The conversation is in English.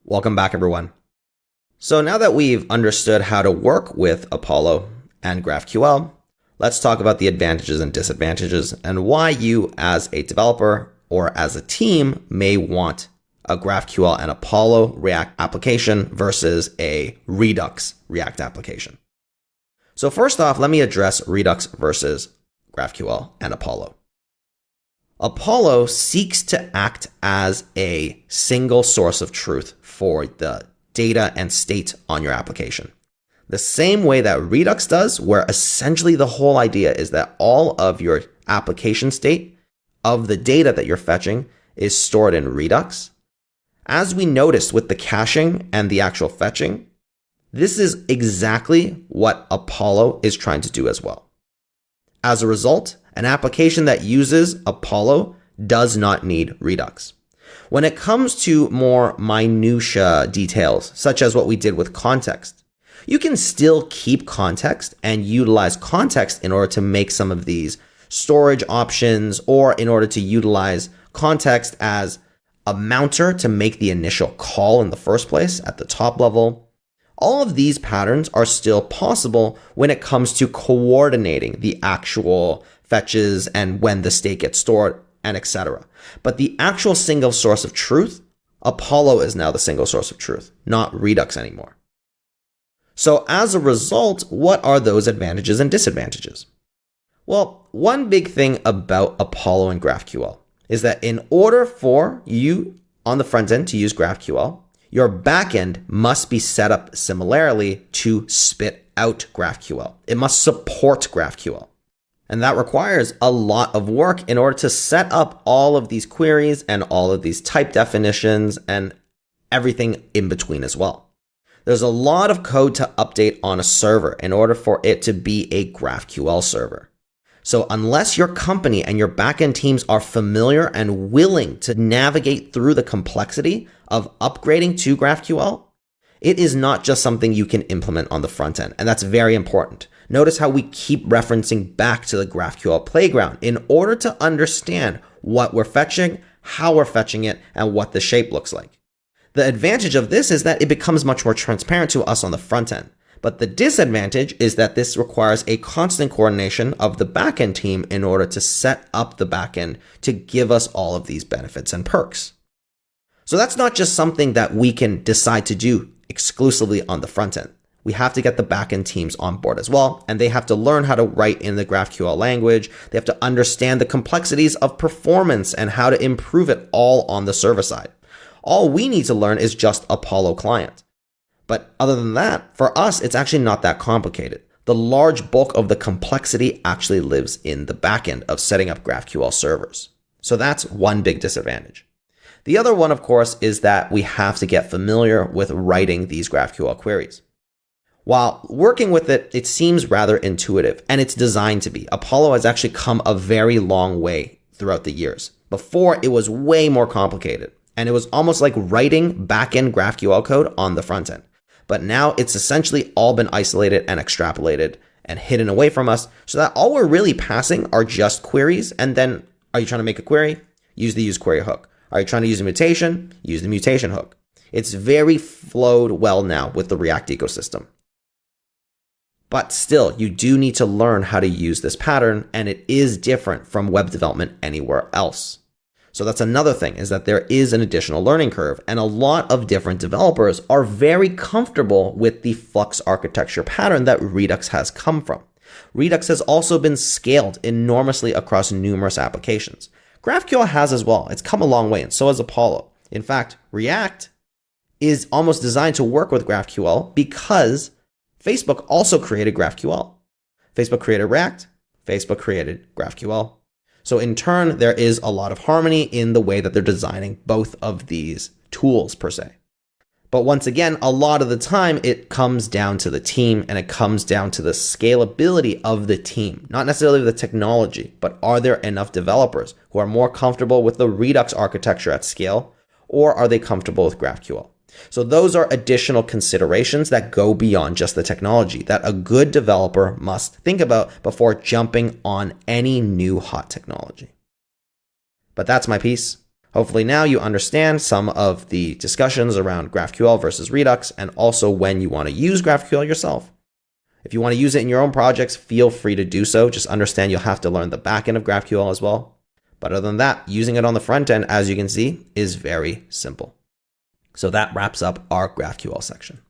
Welcome back, everyone. So now that we've understood how to work with Apollo and GraphQL, let's talk about the advantages and disadvantages and why you as a developer or as a team may want a GraphQL and Apollo React application versus a Redux React application. So first off, let me address Redux versus GraphQL and Apollo. Apollo seeks to act as a single source of truth for the data and state on your application. The same way that Redux does, where essentially the whole idea is that all of your application state of the data that you're fetching is stored in Redux. As we noticed with the caching and the actual fetching, this is exactly what Apollo is trying to do as well. As a result, an application that uses Apollo does not need Redux. When it comes to more minutia details, such as what we did with context, you can still keep context and utilize context in order to make some of these storage options, or in order to utilize context as a mounter to make the initial call in the first place at the top level. All of these patterns are still possible when it comes to coordinating the actual fetches and when the state gets stored and etc. But the actual single source of truth, Apollo is now the single source of truth, not Redux anymore. So as a result, what are those advantages and disadvantages? Well, one big thing about Apollo and GraphQL is that in order for you on the front end to use GraphQL, your backend must be set up similarly to spit out GraphQL. It must support GraphQL. And that requires a lot of work in order to set up all of these queries and all of these type definitions and everything in between as well. There's a lot of code to update on a server in order for it to be a GraphQL server. So unless your company and your backend teams are familiar and willing to navigate through the complexity of upgrading to GraphQL, it is not just something you can implement on the front end. And that's very important. Notice how we keep referencing back to the GraphQL playground in order to understand what we're fetching, how we're fetching it, and what the shape looks like. The advantage of this is that it becomes much more transparent to us on the front end. But the disadvantage is that this requires a constant coordination of the backend team in order to set up the backend to give us all of these benefits and perks. So that's not just something that we can decide to do exclusively on the front end. We have to get the backend teams on board as well, and they have to learn how to write in the GraphQL language. They have to understand the complexities of performance and how to improve it all on the server side. All we need to learn is just Apollo client. But other than that, for us, it's actually not that complicated. The large bulk of the complexity actually lives in the backend of setting up GraphQL servers. So that's one big disadvantage. The other one, of course, is that we have to get familiar with writing these GraphQL queries. While working with it, it seems rather intuitive, and it's designed to be. Apollo has actually come a very long way throughout the years. Before, it was way more complicated, and it was almost like writing backend GraphQL code on the front end. But now it's essentially all been isolated and extrapolated and hidden away from us, so that all we're really passing are just queries. And then, are you trying to make a query? Use the useQuery hook. Are you trying to use a mutation? Use the mutation hook. It's very flowed well now with the React ecosystem. But still, you do need to learn how to use this pattern, and it is different from web development anywhere else. So that's another thing, is that there is an additional learning curve, and a lot of different developers are very comfortable with the Flux architecture pattern that Redux has come from. Redux has also been scaled enormously across numerous applications. GraphQL has as well. It's come a long way, and so has Apollo. In fact, React is almost designed to work with GraphQL because Facebook also created GraphQL. Facebook created React. Facebook created GraphQL. So in turn, there is a lot of harmony in the way that they're designing both of these tools per se. But once again, a lot of the time, it comes down to the team, and it comes down to the scalability of the team, not necessarily the technology, but are there enough developers who are more comfortable with the Redux architecture at scale, or are they comfortable with GraphQL? So those are additional considerations that go beyond just the technology that a good developer must think about before jumping on any new hot technology. But that's my piece. Hopefully now you understand some of the discussions around GraphQL versus Redux, and also when you want to use GraphQL yourself. If you want to use it in your own projects, feel free to do so. Just understand you'll have to learn the backend of GraphQL as well. But other than that, using it on the front end, as you can see, is very simple. So that wraps up our GraphQL section.